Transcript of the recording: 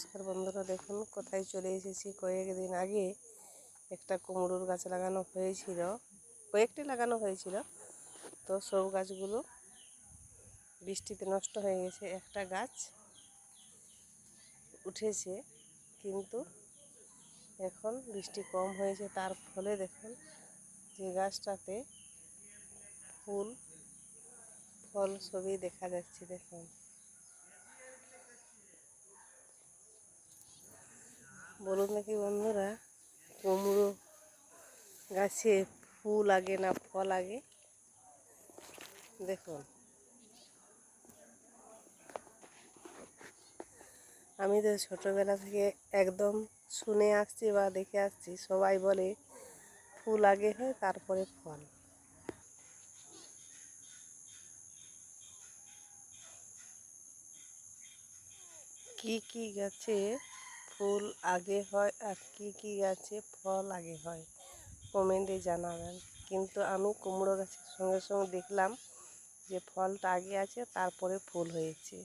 নমস্কার বন্ধুরা, দেখুন কোথায় চলে এসেছি। কয়েকদিন আগে একটা কুমড়োর গাছ লাগানো হয়েছিল, কয়েকটি লাগানো হয়েছিল। তো সব গাছগুলো বৃষ্টিতে নষ্ট হয়ে গেছে। একটা গাছ উঠেছে, কিন্তু এখন বৃষ্টি কম হয়েছে, তার ফলে দেখুন যে গাছটাতে ফুল ফল সবই দেখা যাচ্ছে। দেখুন, বলুন নাকি বন্ধুরা, কুমড়ো গাছে ফুল আগে না ফল আগে? দেখুন, আমি তো ছোটোবেলা থেকে একদম শুনে আসছি বা দেখে আসছি, সবাই বলে ফুল আগে হয় তারপরে ফল। কি কি গাছে ফুল আগে হয় আর কি কি গাছে ফল আগে হয় কমেন্টে জানাবেন। কিন্তু আমি কুমড়ো গাছের সঙ্গে সঙ্গে দেখলাম যে ফলটা আগে আছে, তারপরে ফুল হয়েছে।